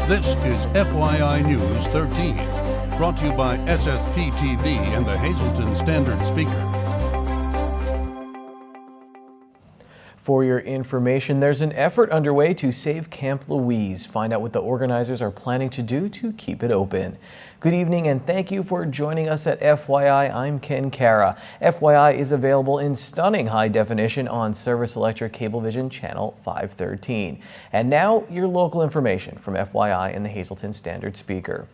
This is FYI News 13, brought to you by SSPTV and the Hazleton Standard Speaker. For your information, there's an effort underway to save Camp Louise. Find out what the organizers are planning to do to keep it open. Good evening and thank you for joining us at FYI. I'm Ken Cara. FYI is available in stunning high definition on Service Electric Cablevision Channel 513. And now your local information from FYI and the Hazleton Standard Speaker.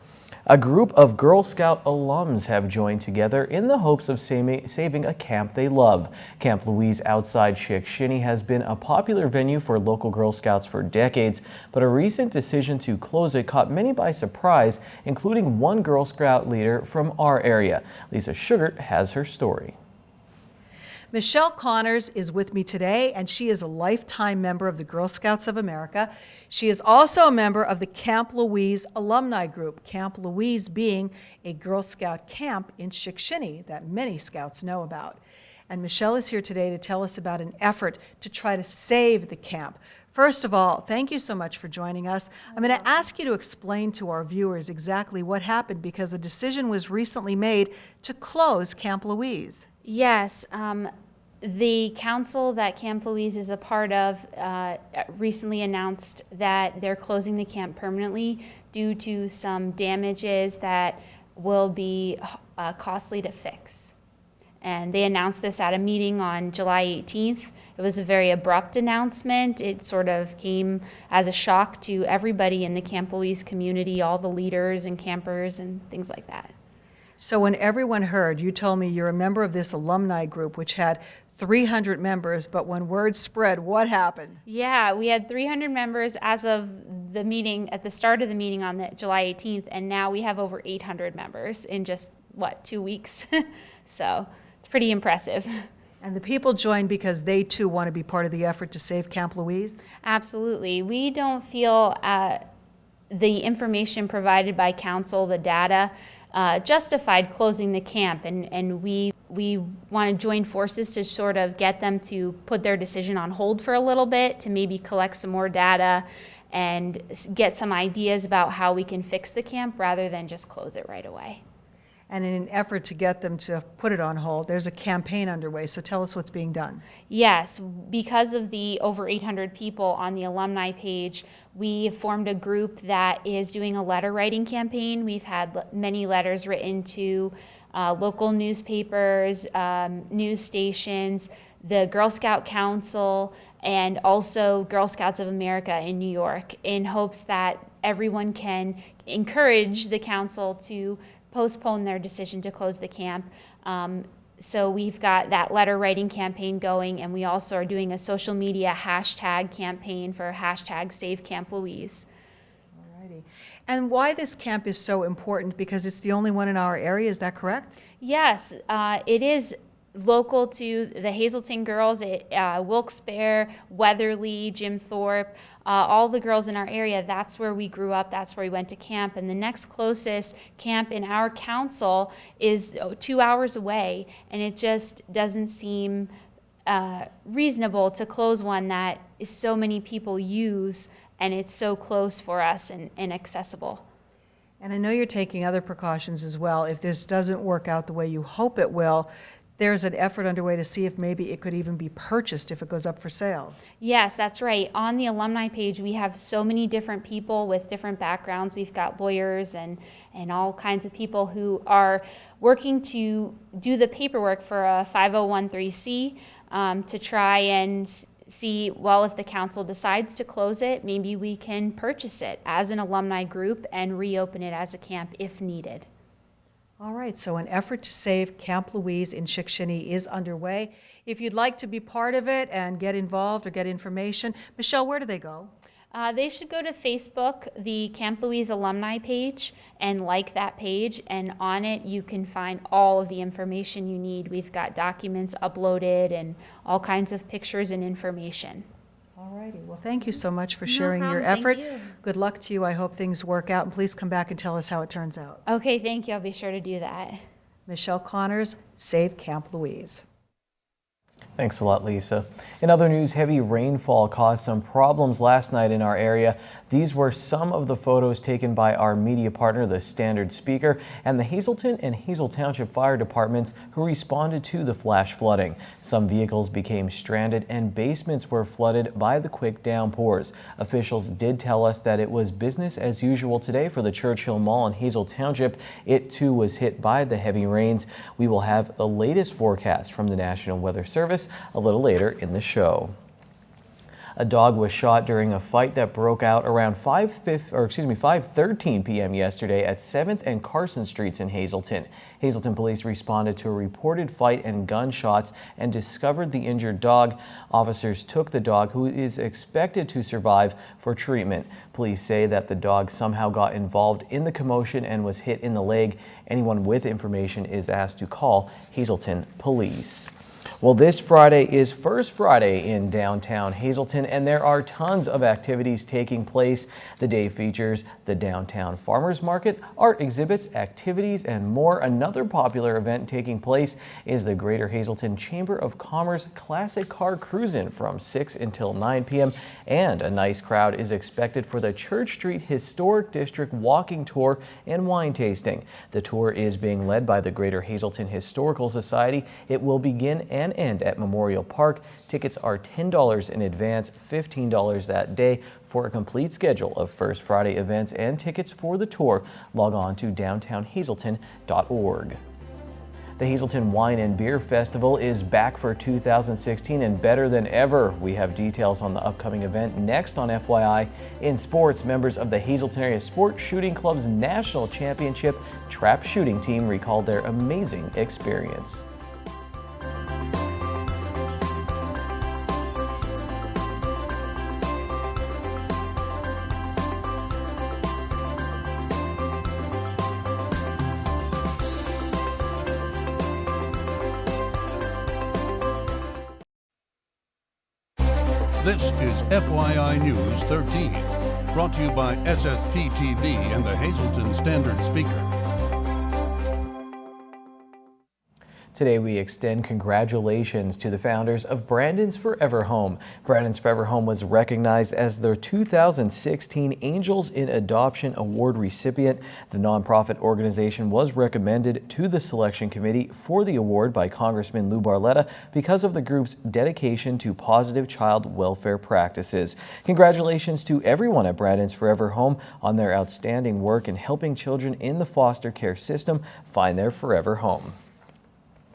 A group of Girl Scout alums have joined together in the hopes of saving a camp they love. Camp Louise outside Chick-Shinny has been a popular venue for local Girl Scouts for decades, but a recent decision to close it caught many by surprise, including one Girl Scout leader from our area. Lisa Sugart has her story. Michelle Connors is with me today, and she is a lifetime member of the Girl Scouts of America. She is also a member of the Camp Louise alumni group, Camp Louise being a Girl Scout camp in Chick-Shinny that many Scouts know about. And Michelle is here today to tell us about an effort to try to save the camp. First of all, thank you so much for joining us. I'm going to ask you to explain to our viewers exactly what happened, because a decision was recently made to close Camp Louise. Yes, the council that Camp Louise is a part of recently announced that they're closing the camp permanently due to some damages that will be costly to fix. And they announced this at a meeting on July 18th. It was a very abrupt announcement. It sort of came as a shock to everybody in the Camp Louise community, all the leaders and campers and things like that. So when everyone heard, you told me you're a member of this alumni group, which had 300 members, but when word spread, what happened? Yeah, we had 300 members as of the meeting, at the start of the meeting on July 18th, and now we have over 800 members in just, 2 weeks? So it's pretty impressive. And the people joined because they too want to be part of the effort to save Camp Louise? Absolutely. We don't feel the information provided by council, the data, justified closing the camp, and we want to join forces to sort of get them to put their decision on hold for a little bit, to maybe collect some more data and get some ideas about how we can fix the camp rather than just close it right away. And in an effort to get them to put it on hold, there's a campaign underway, so tell us what's being done. Yes, because of the over 800 people on the alumni page, we formed a group that is doing a letter writing campaign. We've had many letters written to local newspapers, news stations, the Girl Scout Council, and also Girl Scouts of America in New York, in hopes that everyone can encourage the council to postpone their decision to close the camp. So we've got that letter writing campaign going, and we also are doing a social media hashtag campaign for hashtag Save Camp Louise. Alrighty. And why this camp is so important, because it's the only one in our area, is that correct? Yes, it is local to the Hazleton girls, Wilkes-Barre, Weatherly, Jim Thorpe, all the girls in our area. That's where we grew up, that's where we went to camp, and the next closest camp in our council is 2 hours away, and it just doesn't seem reasonable to close one that is so many people use, and it's so close for us and accessible. And I know you're taking other precautions as well. If this doesn't work out the way you hope it will, there's an effort underway to see if maybe it could even be purchased if it goes up for sale. Yes, that's right. On the alumni page, we have so many different people with different backgrounds. We've got lawyers and all kinds of people who are working to do the paperwork for a 501(c) to try and see, well, if the council decides to close it, maybe we can purchase it as an alumni group and reopen it as a camp if needed. All right, so an effort to save Camp Louise in Chick-Shinny is underway. If you'd like to be part of it and get involved or get information, Michelle, where do they go? They should go to Facebook, the Camp Louise alumni page, and like that page, and on it you can find all of the information you need. We've got documents uploaded and all kinds of pictures and information. All righty. Well, thank you so much for sharing your effort. Thank you. Good luck to you. I hope things work out, and please come back and tell us how it turns out. Okay, thank you. I'll be sure to do that. Michelle Connors, Save Camp Louise. Thanks a lot, Lisa. In other news, heavy rainfall caused some problems last night in our area. These were some of the photos taken by our media partner, the Standard Speaker, and the Hazelton and Hazel Township Fire Departments who responded to the flash flooding. Some vehicles became stranded and basements were flooded by the quick downpours. Officials did tell us that it was business as usual today for the Churchill Mall in Hazel Township. It too was hit by the heavy rains. We will have the latest forecast from the National Weather Service a little later in the show. A dog was shot during a fight that broke out around 5:13 p.m. yesterday at 7th and Carson Streets in Hazelton. Hazelton police responded to a reported fight and gunshots and discovered the injured dog. Officers took the dog, who is expected to survive, for treatment. Police say that the dog somehow got involved in the commotion and was hit in the leg. Anyone with information is asked to call Hazelton Police. Well, this Friday is First Friday in downtown Hazelton, and there are tons of activities taking place. The day features the Downtown Farmers Market, art exhibits, activities, and more. Another popular event taking place is the Greater Hazelton Chamber of Commerce Classic Car Cruise-In from 6 until 9 p.m. And a nice crowd is expected for the Church Street Historic District walking tour and wine tasting. The tour is being led by the Greater Hazelton Historical Society. It will begin and end at Memorial Park. Tickets are $10 in advance, $15 that day. For a complete schedule of First Friday events and tickets for the tour, log on to downtownhazelton.org. The Hazelton Wine and Beer Festival is back for 2016 and better than ever. We have details on the upcoming event next on FYI. In sports, members of the Hazelton Area Sport Shooting Club's National Championship trap shooting team recalled their amazing experience. This is FYI News 13, brought to you by SSPTV and the Hazelton Standard Speaker. Today we extend congratulations to the founders of Brandon's Forever Home. Brandon's Forever Home was recognized as the 2016 Angels in Adoption Award recipient. The nonprofit organization was recommended to the selection committee for the award by Congressman Lou Barletta because of the group's dedication to positive child welfare practices. Congratulations to everyone at Brandon's Forever Home on their outstanding work in helping children in the foster care system find their forever home.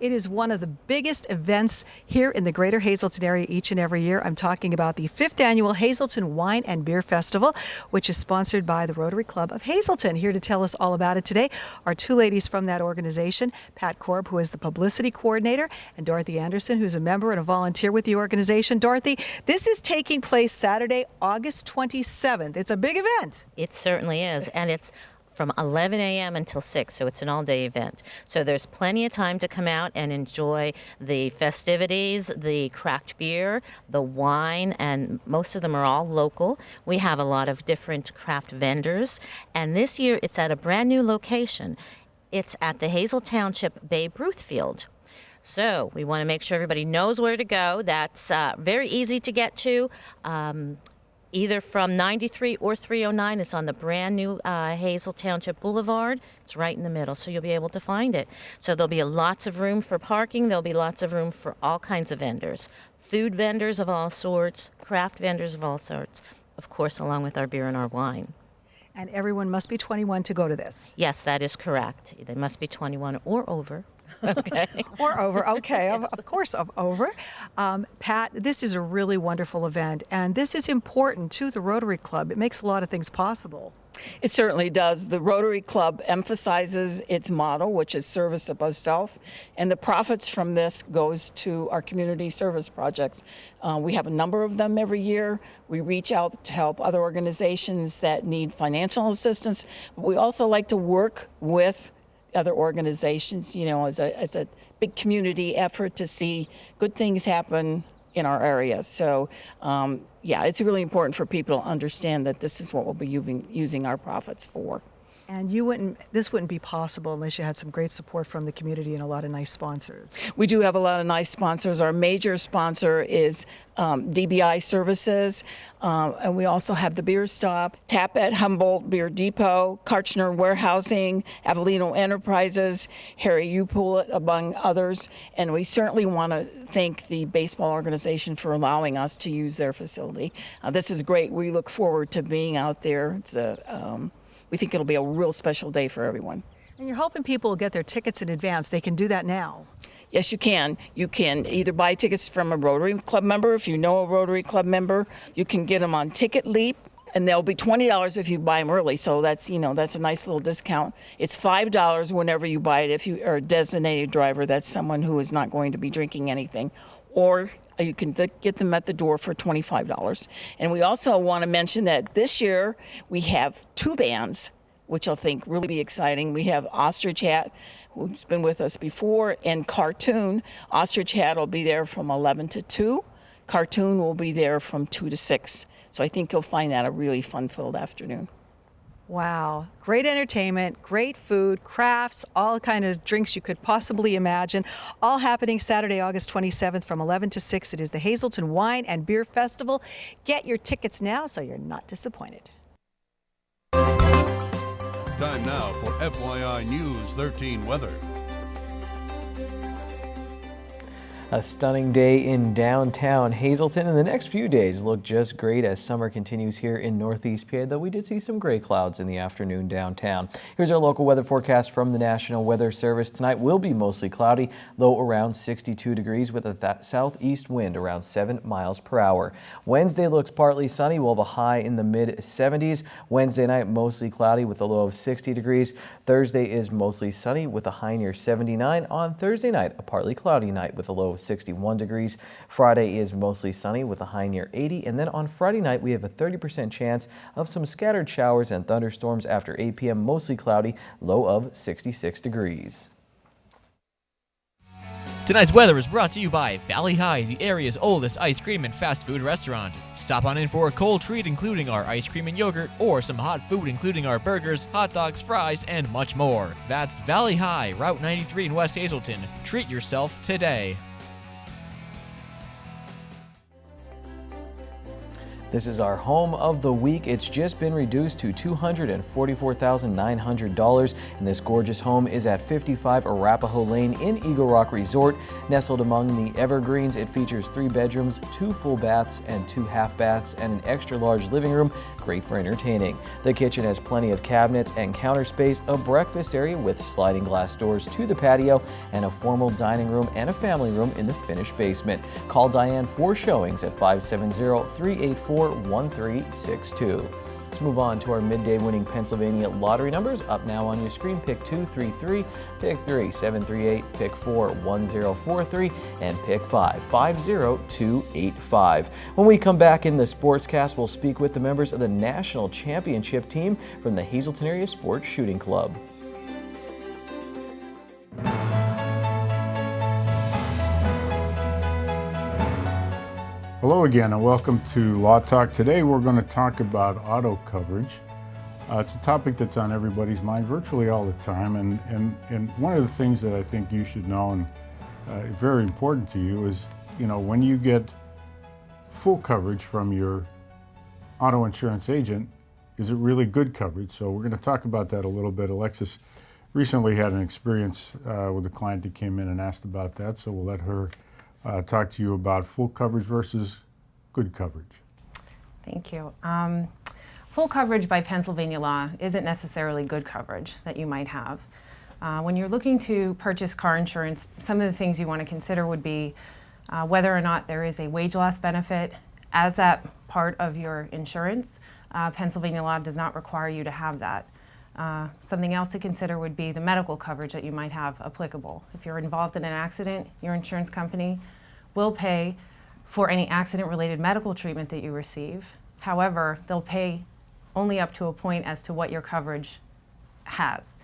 It is one of the biggest events here in the Greater Hazelton area each and every year. I'm talking about the 5th Annual Hazelton Wine and Beer Festival, which is sponsored by the Rotary Club of Hazelton. Here to tell us all about it today are two ladies from that organization, Pat Korb, who is the publicity coordinator, and Dorothy Anderson, who's a member and a volunteer with the organization. Dorothy, this is taking place Saturday, August 27th. It's a big event. It certainly is, and it's from 11 a.m. until 6, so it's an all-day event. So there's plenty of time to come out and enjoy the festivities, the craft beer, the wine, and most of them are all local. We have a lot of different craft vendors, and this year it's at a brand new location. It's at the Hazel Township Babe Ruth Field. So we want to make sure everybody knows where to go. That's very easy to get to. Either from 93 or 309. It's on the brand new Hazel Township Boulevard. It's right in the middle, so you'll be able to find it. So there'll be lots of room for parking. There'll be lots of room for all kinds of vendors. Food vendors of all sorts, craft vendors of all sorts, of course, along with our beer and our wine. And everyone must be 21 to go to this. Yes, that is correct. They must be 21 or over. Okay. Or over, okay, of course, over. Pat, this is a really wonderful event, and this is important to the Rotary Club. It makes a lot of things possible. It certainly does. The Rotary Club emphasizes its motto, which is service above self, and the profits from this goes to our community service projects. We have a number of them every year. We reach out to help other organizations that need financial assistance. But we also like to work with other organizations, you know, as a big community effort to see good things happen in our area. So, yeah, it's really important for people to understand that this is what we'll be using our profits for. And this wouldn't be possible unless you had some great support from the community and a lot of nice sponsors. We do have a lot of nice sponsors. Our major sponsor is DBI Services, and we also have the Beer Stop, Tap at Humboldt Beer Depot, Karchner Warehousing, Avellino Enterprises, Harry U. Pullet, among others. And we certainly want to thank the baseball organization for allowing us to use their facility. This is great. We look forward to being out there. We think it'll be a real special day for everyone. And you're hoping people will get their tickets in advance. They can do that now. Yes, you can. You can either buy tickets from a Rotary Club member. If you know a Rotary Club member, you can get them on Ticket Leap, and they'll be $20 if you buy them early. So that's a nice little discount. It's $5 whenever you buy it if you are a designated driver. That's someone who is not going to be drinking anything. Or you can get them at the door for $25. And we also want to mention that this year we have 2 bands, which I think really be exciting. We have Ostrich Hat, who's been with us before, and Cartoon. Ostrich Hat will be there from 11 to 2. Cartoon will be there from 2 to 6. So I think you'll find that a really fun-filled afternoon. Wow. Great entertainment, great food, crafts, all kind of drinks you could possibly imagine. All happening Saturday, August 27th from 11 to 6. It is the Hazleton Wine and Beer Festival. Get your tickets now so you're not disappointed. Time now for FYI News 13 weather. A stunning day in downtown Hazleton, and the next few days look just great as summer continues here in Northeast PA, though we did see some gray clouds in the afternoon downtown. Here's our local weather forecast from the National Weather Service. Tonight will be mostly cloudy, low around 62 degrees with a southeast wind around 7 miles per hour. Wednesday looks partly sunny, we'll have a high in the mid-70s. Wednesday night mostly cloudy with a low of 60 degrees. Thursday is mostly sunny with a high near 79. On Thursday night, a partly cloudy night with a low of 61 degrees. Friday is mostly sunny with a high near 80. And then on Friday night, we have a 30% chance of some scattered showers and thunderstorms after 8 p.m. Mostly cloudy, low of 66 degrees. Tonight's weather is brought to you by Valley High, the area's oldest ice cream and fast food restaurant. Stop on in for a cold treat including our ice cream and yogurt, or some hot food including our burgers, hot dogs, fries, and much more. That's Valley High, Route 93 in West Hazleton. Treat yourself today. This is our home of the week. It's just been reduced to $244,900, and this gorgeous home is at 55 Arapahoe Lane in Eagle Rock Resort. Nestled among the evergreens, it features 3 bedrooms, 2 full baths and 2 half baths, and an extra large living room, great for entertaining. The kitchen has plenty of cabinets and counter space, a breakfast area with sliding glass doors to the patio, and a formal dining room and a family room in the finished basement. Call Diane for showings at 570-384-1362. Let's move on to our midday winning Pennsylvania lottery numbers. Up now on your screen, pick 233, pick 3 738, pick 4 1043, and pick 5 50285. When we come back in the Sportscast, we'll speak with the members of the national championship team from the Hazleton Area Sports Shooting Club. Hello again and welcome to Law Talk. Today we're going to talk about auto coverage. It's a topic that's on everybody's mind virtually all the time, and one of the things that I think you should know and very important to you is, when you get full coverage from your auto insurance agent, is it really good coverage? So we're going to talk about that a little bit. Alexis recently had an experience with a client who came in and asked about that, so we'll let her talk to you about full coverage versus good coverage. Thank you. Full coverage by Pennsylvania law isn't necessarily good coverage that you might have. When you're looking to purchase car insurance, some of the things you want to consider would be whether or not there is a wage loss benefit as that part of your insurance. Pennsylvania law does not require you to have that. Something else to consider would be the medical coverage that you might have applicable. If you're involved in an accident, your insurance company will pay for any accident-related medical treatment that you receive. However, they'll pay only up to a point as to what your coverage has.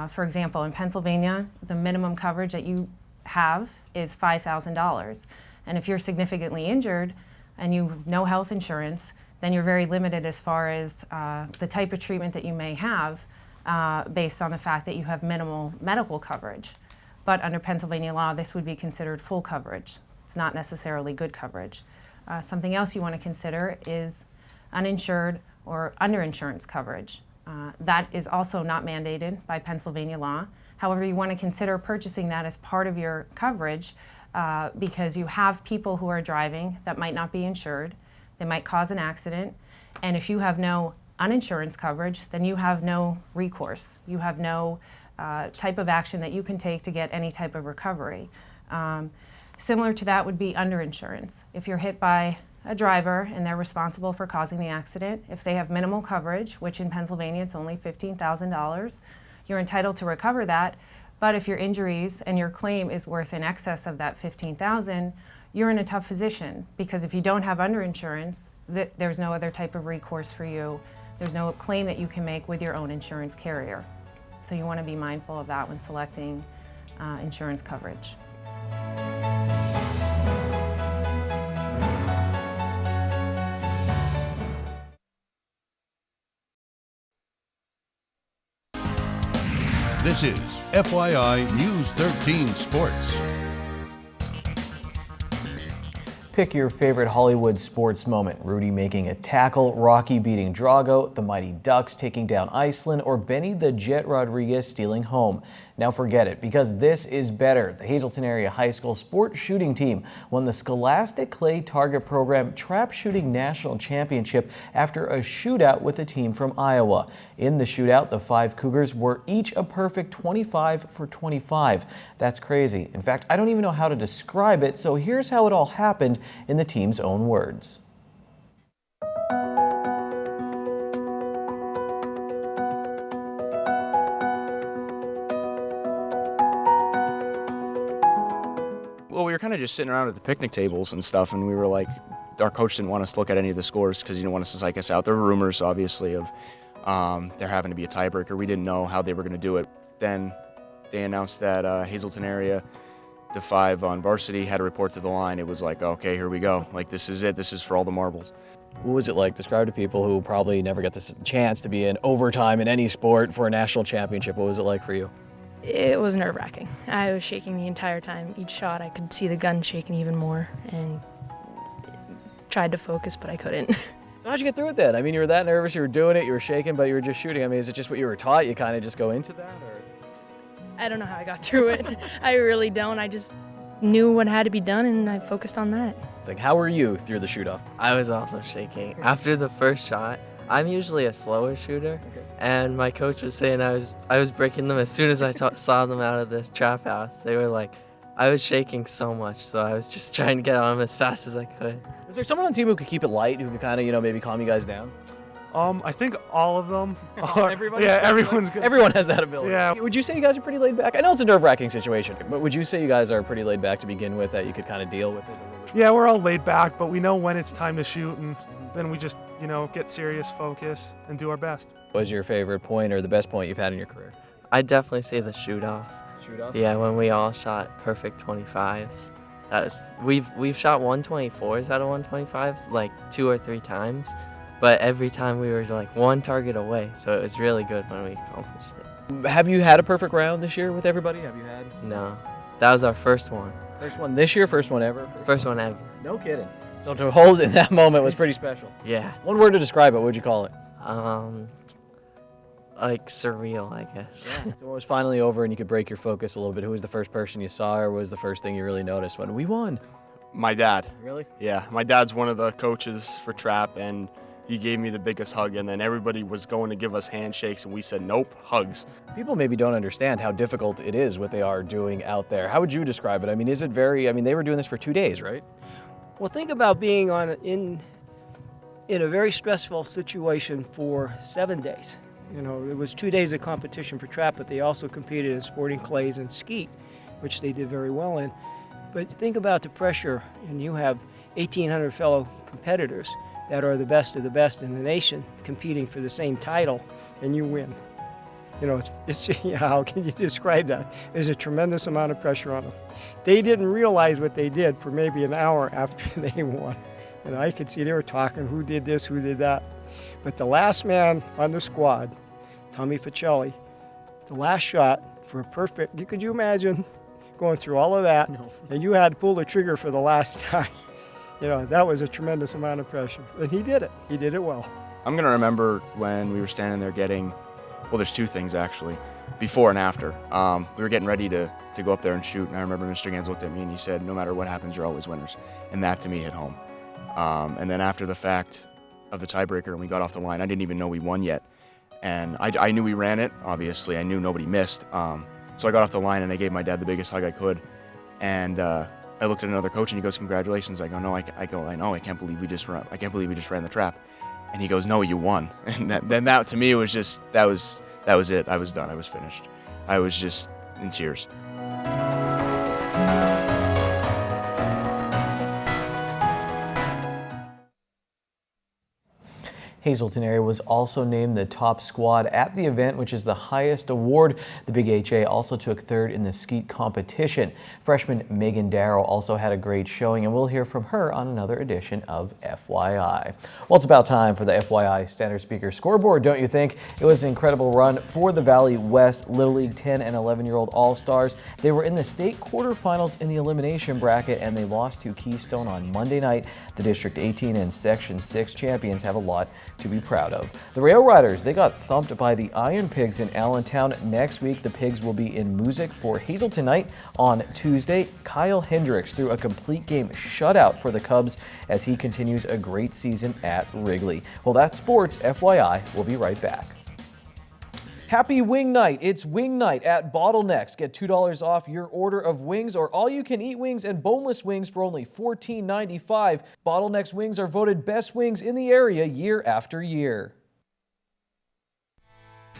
For example, in Pennsylvania, the minimum coverage that you have is $5,000. And if you're significantly injured and you have no health insurance, then you're very limited as far as the type of treatment that you may have based on the fact that you have minimal medical coverage. But under Pennsylvania law, this would be considered full coverage. It's not necessarily good coverage. Something else you want to consider is uninsured or underinsurance coverage. That is also not mandated by Pennsylvania law. However, you want to consider purchasing that as part of your coverage because you have people who are driving that might not be insured. They might cause an accident. And if you have no uninsurance coverage, then you have no recourse. You have no type of action that you can take to get any type of recovery. Similar to that would be underinsurance. If you're hit by a driver and they're responsible for causing the accident, if they have minimal coverage, which in Pennsylvania it's only $15,000, you're entitled to recover that. But if your injuries and your claim is worth in excess of that $15,000, you're in a tough position because if you don't have underinsurance, there's no other type of recourse for you. There's no claim that you can make with your own insurance carrier. So you want to be mindful of that when selecting insurance coverage. This is FYI News 13 Sports. Pick your favorite Hollywood sports moment. Rudy making a tackle, Rocky beating Drago, the Mighty Ducks taking down Iceland, or Benny the Jet Rodriguez stealing home. Now forget it, because this is better. The Hazleton Area High School sports shooting team won the Scholastic Clay Target Program Trap Shooting National Championship after a shootout with a team from Iowa. In the shootout, the 5 Cougars were each a perfect 25 for 25. That's crazy. In fact, I don't even know how to describe it, so here's how it all happened in the team's own words. Well, we were kind of just sitting around at the picnic tables and stuff, and we were like, our coach didn't want us to look at any of the scores because he didn't want us to psych us out. There were rumors, obviously, of there having to be a tiebreaker. We didn't know how they were going to do it. Then they announced that Hazleton Area, the 5 on varsity, had to report to the line. It was like, okay, here we go. Like, this is it. This is for all the marbles. What was it like? Describe to people who probably never get this chance to be in overtime in any sport for a national championship. What was it like for you? It was nerve-wracking. I was shaking the entire time. Each shot, I could see the gun shaking even more and tried to focus, but I couldn't. So how'd you get through it then? I mean, you were that nervous, you were doing it, you were shaking, but you were just shooting. I mean, is it just what you were taught? You kind of just go into that? Or? I don't know how I got through it. I really don't. I just knew what had to be done, and I focused on that. Like, how were you through the shoot-off? I was also shaking. After the first shot, I'm usually a slower shooter, and my coach was saying I was breaking them as soon as I saw them out of the trap house. They were like, I was shaking so much, so I was just trying to get on them as fast as I could. Is there someone on the team who could keep it light, who could kind of, maybe calm you guys down? I think all of them are. Everybody? Yeah, everyone's good. Everyone has that ability. Yeah. Would you say you guys are pretty laid back? I know it's a nerve-wracking situation, but would you say you guys are pretty laid back to begin with, that you could kind of deal with it a little bit? Yeah, we're all laid back, but we know when it's time to shoot, and then we just, get serious, focus, and do our best. What was your favorite point or the best point you've had in your career? I'd definitely say the shoot-off. Shoot-off? Yeah, when we all shot perfect 25s. We've shot 124s out of 125s like 2 or 3 times, but every time we were like one target away, so it was really good when we accomplished it. Have you had a perfect round this year with everybody? Have you had? No, that was our first one. First one this year, first one ever? First one ever. No kidding. So to hold in that moment was pretty special. Yeah. One word to describe it, what would you call it? Like surreal, I guess. Yeah. So it was finally over and you could break your focus a little bit. Who was the first person you saw, or was the first thing you really noticed when we won? My dad. Really? Yeah, my dad's one of the coaches for trap, and he gave me the biggest hug, and then everybody was going to give us handshakes, and we said, nope, hugs. People maybe don't understand how difficult it is what they are doing out there. How would you describe it? I mean, is it they were doing this for 2 days, right? Well, think about being in a very stressful situation for 7 days. It was 2 days of competition for trap, but they also competed in sporting clays and skeet, which they did very well in. But think about the pressure, and you have 1,800 fellow competitors that are the best of the best in the nation competing for the same title, and you win. How can you describe that? There's a tremendous amount of pressure on them. They didn't realize what they did for maybe an hour after they won. And I could see they were talking, who did this, who did that. But the last man on the squad, Tommy Ficelli, the last shot for a perfect. Could you imagine going through all of that, and you had to pull the trigger for the last time? You know, that was a tremendous amount of pressure. And he did it. He did it well. I'm going to remember when we were standing there getting, well, there's two things actually, before and after. We were getting ready to go up there and shoot, and I remember Mr. Gans looked at me and he said, no matter what happens, you're always winners. And that to me hit home. And then after the fact of the tiebreaker and we got off the line, I didn't even know we won yet. And I knew we ran it, obviously. I knew nobody missed. So I got off the line and I gave my dad the biggest hug I could. And I looked at another coach and he goes, congratulations. I go, no, I know, I can't believe we just ran the trap. And he goes, no, you won. And then that to me was just, that was it. I was done. I was finished. I was just in tears. Hazleton area was also named the top squad at the event, which is the highest award. The Big HA also took third in the skeet competition. Freshman Megan Darrow also had a great showing, and we'll hear from her on another edition of FYI. Well, it's about time for the FYI Standard Speaker Scoreboard, don't you think? It was an incredible run for the Valley West Little League 10 and 11-year-old All-Stars. They were in the state quarterfinals in the elimination bracket, and they lost to Keystone on Monday night. The District 18 and Section 6 champions have a lot to be proud of. The Rail Riders, they got thumped by the Iron Pigs in Allentown. Next week, the Pigs will be in Moosic for Hazleton night on Tuesday. Kyle Hendricks threw a complete game shutout for the Cubs as he continues a great season at Wrigley. Well, that's sports. FYI, we'll be right back. Happy Wing Night. It's Wing Night at Bottlenecks. Get $2 off your order of wings or all-you-can-eat wings and boneless wings for only $14.95. Bottlenecks wings are voted best wings in the area year after year.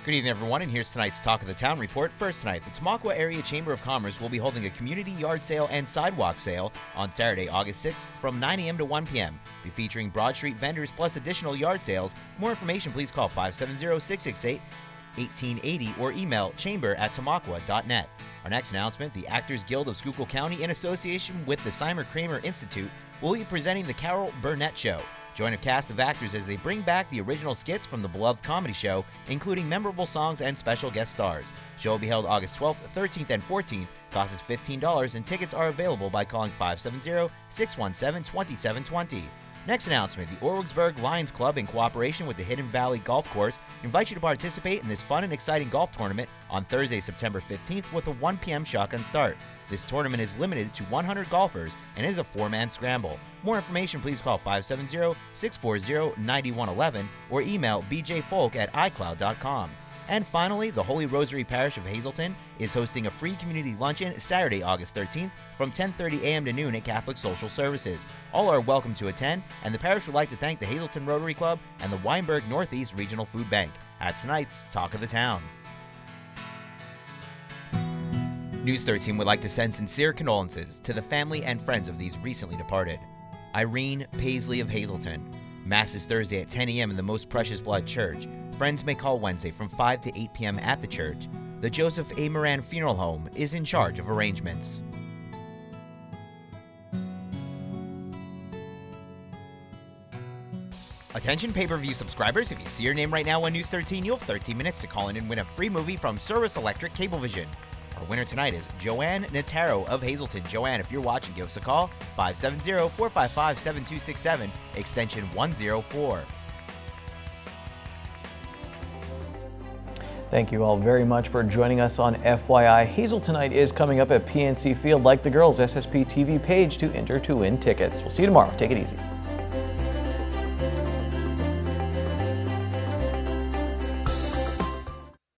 Good evening, everyone, and here's tonight's Talk of the Town report. First tonight, the Tamaqua Area Chamber of Commerce will be holding a community yard sale and sidewalk sale on Saturday, August 6th from 9 a.m. to 1 p.m. Be featuring Broad Street vendors plus additional yard sales. More information, please call 570-668-1880 or email chamber@tamaqua.net. Our next announcement, the Actors Guild of Schuylkill County, in association with the Seimer Kramer Institute, will be presenting the Carol Burnett Show. Join a cast of actors as they bring back the original skits from the beloved comedy show, including memorable songs and special guest stars. Show will be held August 12th, 13th, and 14th. Cost is $15, and tickets are available by calling 570-617-2720. Next announcement, the Orwigsburg Lions Club, in cooperation with the Hidden Valley Golf Course, invites you to participate in this fun and exciting golf tournament on Thursday, September 15th with a 1 p.m. shotgun start. This tournament is limited to 100 golfers and is a 4-man scramble. More information, please call 570-640-9111 or email bjfolk@icloud.com. And finally, the Holy Rosary Parish of Hazleton is hosting a free community luncheon Saturday, August 13th from 10:30 a.m. to noon at Catholic Social Services. All are welcome to attend, and the parish would like to thank the Hazleton Rotary Club and the Weinberg Northeast Regional Food Bank. That's tonight's Talk of the Town. News 13 would like to send sincere condolences to the family and friends of these recently departed. Irene Paisley of Hazleton. Mass is Thursday at 10 a.m. in the Most Precious Blood Church. Friends may call Wednesday from 5 to 8 p.m. at the church. The Joseph A. Moran Funeral Home is in charge of arrangements. Attention pay-per-view subscribers, if you see your name right now on News 13, you'll have 13 minutes to call in and win a free movie from Service Electric Cablevision. Our winner tonight is Joanne Nataro of Hazleton. Joanne, if you're watching, give us a call, 570-455-7267, extension 104. Thank you all very much for joining us on FYI. Hazleton Night is coming up at PNC Field. Like the girls, SSPTV page to enter to win tickets. We'll see you tomorrow. Take it easy.